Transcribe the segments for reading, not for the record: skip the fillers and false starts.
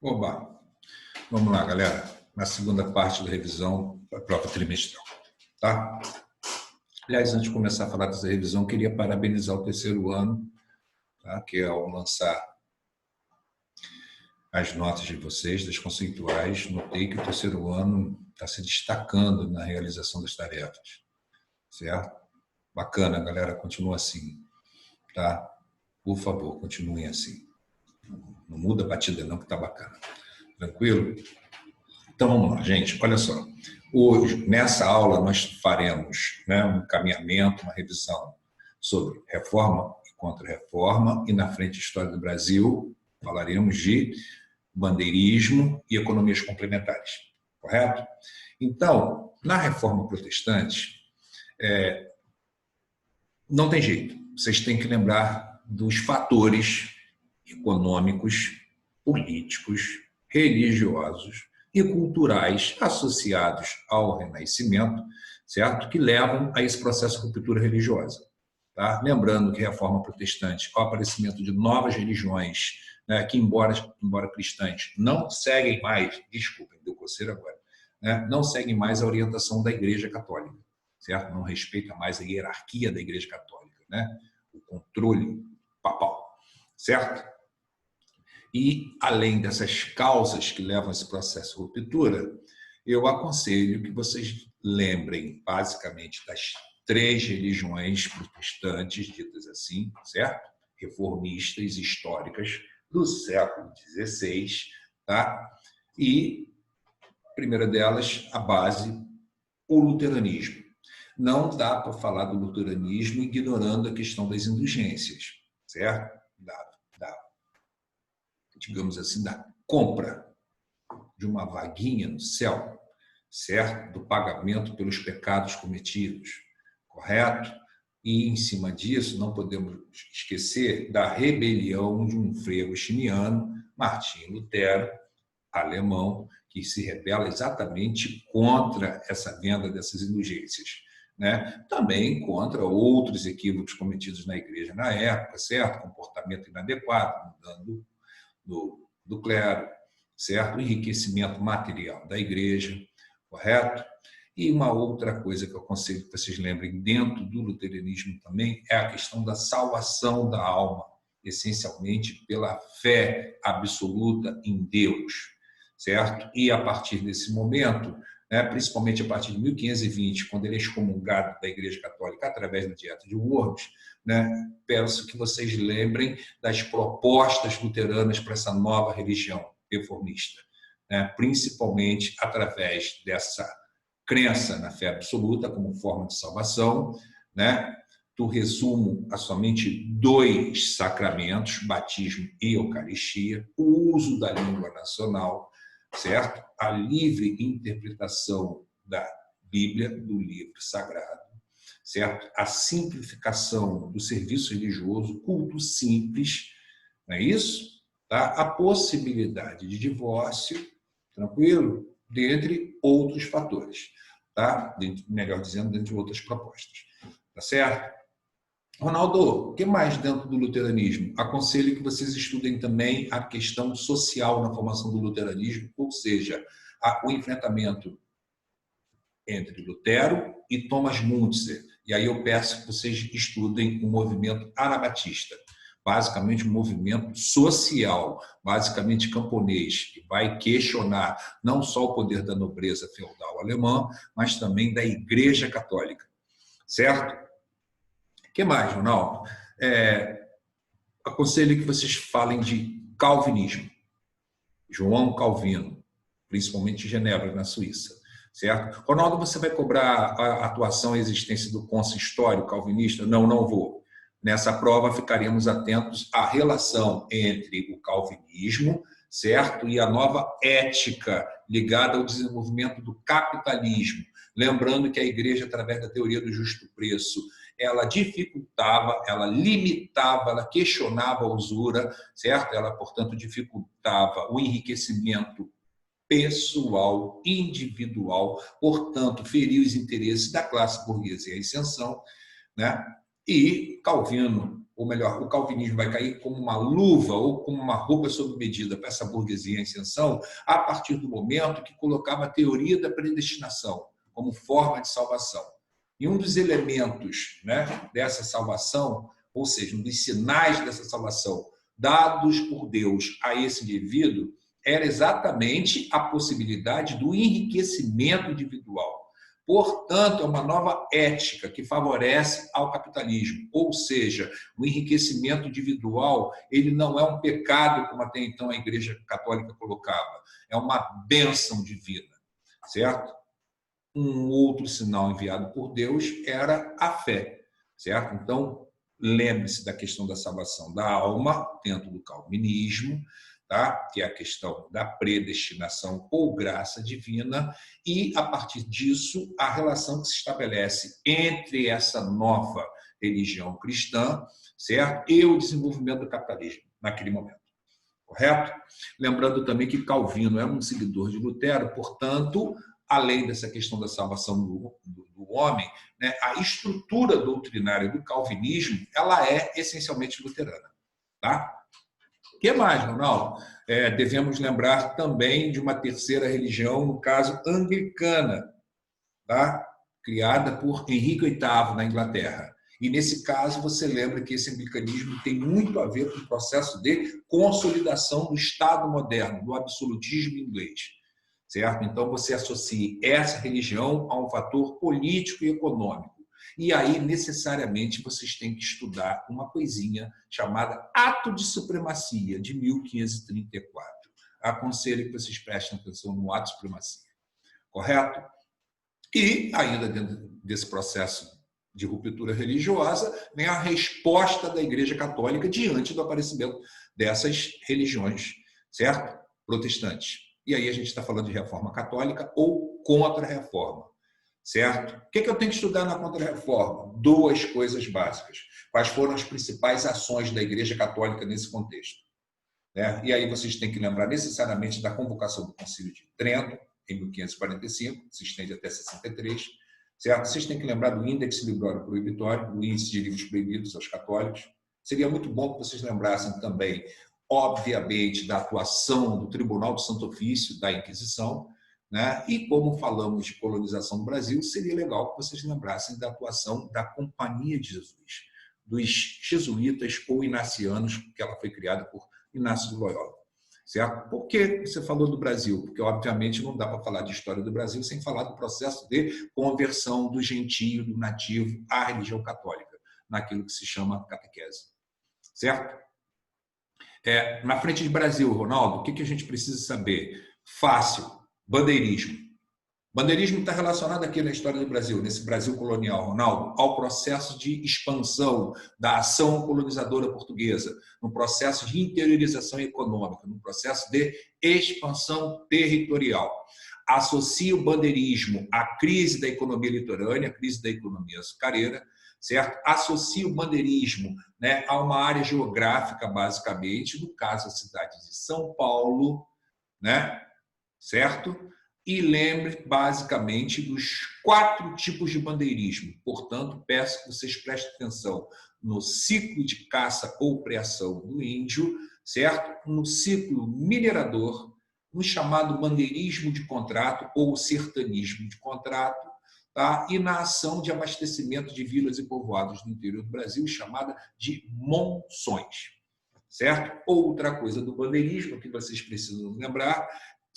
Oba, vamos lá, galera. Na segunda parte da revisão da prova trimestral, tá? Aliás, antes de começar a falar dessa revisão, queria parabenizar o terceiro ano, tá? Que ao lançar as notas de vocês, das conceituais, notei que o terceiro ano está se destacando na realização das tarefas, certo? Bacana, galera, continua assim, tá? Por favor, continuem assim. Não muda a batida não, que tá bacana. Tranquilo? Então vamos lá, gente. Olha só. Hoje, nessa aula, nós faremos, né, um encaminhamento, uma revisão sobre reforma e contra-reforma, e na frente História do Brasil falaremos de bandeirismo e economias complementares, correto? Então, na reforma protestante, não tem jeito. Vocês têm que lembrar dos fatores econômicos, políticos, religiosos e culturais associados ao Renascimento, certo? Que levam a esse processo de ruptura religiosa. Tá? Lembrando que a reforma protestante, o aparecimento de novas religiões, né, que embora cristãs, não seguem mais, desculpem, deu coceira agora, né, não seguem mais a orientação da Igreja Católica, certo? Não respeita mais a hierarquia da Igreja Católica, né? O controle papal, certo? E, além dessas causas que levam a esse processo de ruptura, eu aconselho que vocês lembrem, basicamente, das três religiões protestantes, ditas assim, certo? Reformistas históricas do século XVI, tá? E, a primeira delas, a base, o luteranismo. Não dá para falar do luteranismo ignorando a questão das indulgências, certo? Digamos assim, da compra de uma vaguinha no céu, certo? Do pagamento pelos pecados cometidos, correto? E, em cima disso, não podemos esquecer da rebelião de um frei agostiniano, Martinho Lutero, alemão, que se rebela exatamente contra essa venda dessas indulgências, né? Também contra outros equívocos cometidos na igreja na época, certo? Comportamento inadequado, mudando do clero, certo? O enriquecimento material da igreja, correto? E uma outra coisa que eu aconselho que vocês lembrem dentro do luteranismo também é a questão da salvação da alma, essencialmente pela fé absoluta em Deus, certo? E a partir desse momento, né, principalmente a partir de 1520, quando ele é excomungado da Igreja Católica através do Dieta de Worms, né, peço que vocês lembrem das propostas luteranas para essa nova religião reformista, né, principalmente através dessa crença na fé absoluta como forma de salvação, né, do resumo a somente dois sacramentos, batismo e eucaristia, o uso da língua nacional, certo? A livre interpretação da Bíblia, do livro sagrado, certo? A simplificação do serviço religioso, culto simples, não é isso? Tá? A possibilidade de divórcio, tranquilo? Dentre outros fatores, tá? Melhor dizendo, dentre outras propostas. Tá certo? Ronaldo, o que mais dentro do luteranismo? Aconselho que vocês estudem também a questão social na formação do luteranismo, ou seja, o enfrentamento entre Lutero e Thomas Müntzer. E aí eu peço que vocês estudem o movimento anabatista, basicamente um movimento social, basicamente camponês, que vai questionar não só o poder da nobreza feudal alemã, mas também da Igreja Católica. Certo? O que mais, Ronaldo? Aconselho que vocês falem de calvinismo. João Calvino, principalmente em Genebra, na Suíça. Certo? Ronaldo, você vai cobrar a atuação e existência do consistório calvinista? Não, não vou. Nessa prova, ficaremos atentos à relação entre o calvinismo, certo? E a nova ética ligada ao desenvolvimento do capitalismo. Lembrando que a igreja, através da teoria do justo preço, ela dificultava, ela limitava, ela questionava a usura, certo? Ela, portanto, dificultava o enriquecimento pessoal, individual, portanto, feria os interesses da classe burguesa e a ascensão, né? E Calvino ou melhor, o calvinismo vai cair como uma luva ou como uma roupa sob medida para essa burguesia em ascensão, a partir do momento que colocava a teoria da predestinação como forma de salvação. E um dos elementos, né, dessa salvação, ou seja, um dos sinais dessa salvação dados por Deus a esse indivíduo, era exatamente a possibilidade do enriquecimento individual. Portanto, é uma nova ética que favorece ao capitalismo, ou seja, o enriquecimento individual, ele não é um pecado, como até então a Igreja Católica colocava, é uma bênção divina, certo? Um outro sinal enviado por Deus era a fé, certo? Então, lembre-se da questão da salvação da alma, dentro do calvinismo, tá? Que é a questão da predestinação ou graça divina, e, a partir disso, a relação que se estabelece entre essa nova religião cristã, certo? E o desenvolvimento do capitalismo, naquele momento. Correto? Lembrando também que Calvino é um seguidor de Lutero, portanto, além dessa questão da salvação do homem, né, a estrutura doutrinária do calvinismo, ela é essencialmente luterana. Tá? O que mais, Ronaldo? Devemos lembrar também de uma terceira religião, no caso anglicana, tá? Criada por Henrique VIII na Inglaterra. E, nesse caso, você lembra que esse anglicanismo tem muito a ver com o processo de consolidação do Estado moderno, do absolutismo inglês. Certo? Então, você associa essa religião a um fator político e econômico. E aí, necessariamente, vocês têm que estudar uma coisinha chamada Ato de Supremacia, de 1534. Aconselho que vocês prestem atenção no Ato de Supremacia. Correto? E, ainda dentro desse processo de ruptura religiosa, vem a resposta da Igreja Católica diante do aparecimento dessas religiões, certo? Protestantes. E aí a gente está falando de reforma católica ou contra-reforma, certo? O que eu tenho que estudar na contra-reforma? Duas coisas básicas. Quais foram as principais ações da Igreja Católica nesse contexto? Né? E aí vocês têm que lembrar necessariamente da convocação do Concílio de Trento, em 1545, que se estende até 63, certo? Vocês têm que lembrar do Índex Librório Proibitório, do Índice de Livros Proibidos aos Católicos. Seria muito bom que vocês lembrassem também, obviamente, da atuação do Tribunal do Santo Ofício, da Inquisição, né? E como falamos de colonização do Brasil, seria legal que vocês lembrassem da atuação da Companhia de Jesus, dos jesuítas ou inacianos, que ela foi criada por Inácio de Loyola. Certo? Por que você falou do Brasil? Porque, obviamente, não dá para falar de história do Brasil sem falar do processo de conversão do gentio, do nativo, à religião católica, naquilo que se chama catequese. Certo? Na frente de Brasil, Ronaldo, o que a gente precisa saber? Fácil, bandeirismo. Bandeirismo está relacionado aqui na história do Brasil, nesse Brasil colonial, Ronaldo, ao processo de expansão da ação colonizadora portuguesa, no processo de interiorização econômica, no processo de expansão territorial. Associa o bandeirismo à crise da economia litorânea, à crise da economia açucareira, certo? Associa o bandeirismo, né, a uma área geográfica, basicamente, no caso, a cidade de São Paulo, né? Certo? E lembre, basicamente, dos 4 tipos de bandeirismo. Portanto, peço que vocês prestem atenção no ciclo de caça ou criação do índio, certo? No ciclo minerador, no chamado bandeirismo de contrato ou sertanismo de contrato, tá? E na ação de abastecimento de vilas e povoados do interior do Brasil, chamada de monções, certo? Outra coisa do bandeirismo que vocês precisam lembrar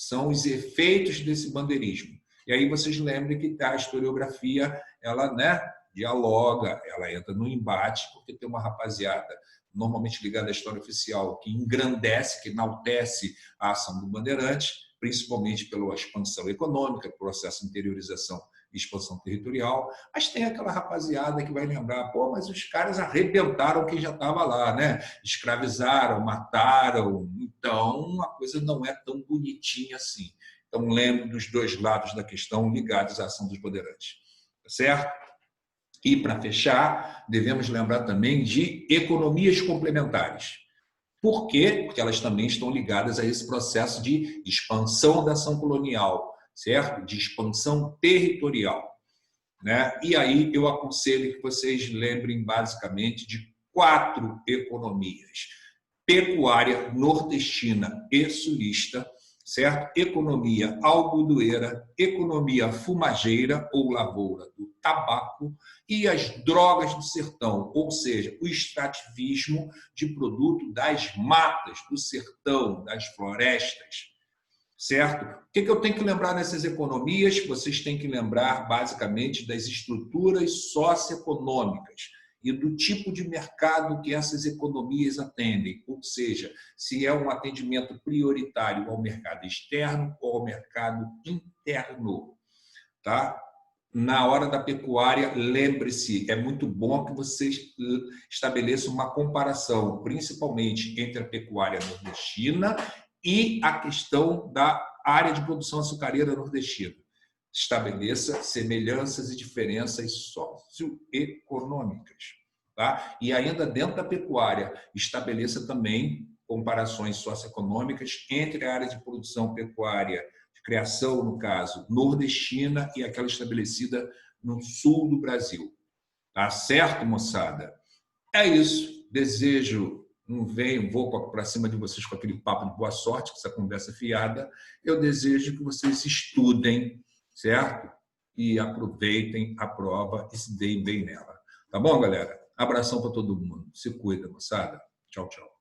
são os efeitos desse bandeirismo. E aí vocês lembrem que a historiografia, ela, né, dialoga, ela entra no embate, porque tem uma rapaziada normalmente ligada à história oficial que engrandece, que enaltece a ação do bandeirante, principalmente pela expansão econômica, processo de interiorização e expansão territorial, mas tem aquela rapaziada que vai lembrar, pô, mas os caras arrebentaram quem já estava lá, né? Escravizaram, mataram, então a coisa não é tão bonitinha assim. Então lembre dos dois lados da questão ligados à ação dos bandeirantes, certo? E para fechar, devemos lembrar também de economias complementares. Por quê? Porque elas também estão ligadas a esse processo de expansão da ação colonial, certo? De expansão territorial, né? E aí eu aconselho que vocês lembrem basicamente de 4 economias: pecuária nordestina e sulista, certo? Economia algodoeira, economia fumageira ou lavoura do tabaco e as drogas do sertão, ou seja, o extrativismo de produto das matas do sertão, das florestas, certo? O que eu tenho que lembrar nessas economias? Vocês têm que lembrar, basicamente, das estruturas socioeconômicas e do tipo de mercado que essas economias atendem, ou seja, se é um atendimento prioritário ao mercado externo ou ao mercado interno, tá? Na hora da pecuária, lembre-se, é muito bom que vocês estabeleçam uma comparação, principalmente entre a pecuária nordestina e a questão da área de produção açucareira nordestina. Estabeleça semelhanças e diferenças socioeconômicas. Tá? E ainda dentro da pecuária, estabeleça também comparações socioeconômicas entre a área de produção pecuária, de criação, no caso, nordestina e aquela estabelecida no sul do Brasil. Tá certo, moçada? É isso. Desejo, não venho, vou para cima de vocês com aquele papo de boa sorte, com essa conversa fiada. Eu desejo que vocês estudem, certo? E aproveitem a prova e se deem bem nela. Tá bom, galera? Abração para todo mundo. Se cuida, moçada. Tchau, tchau.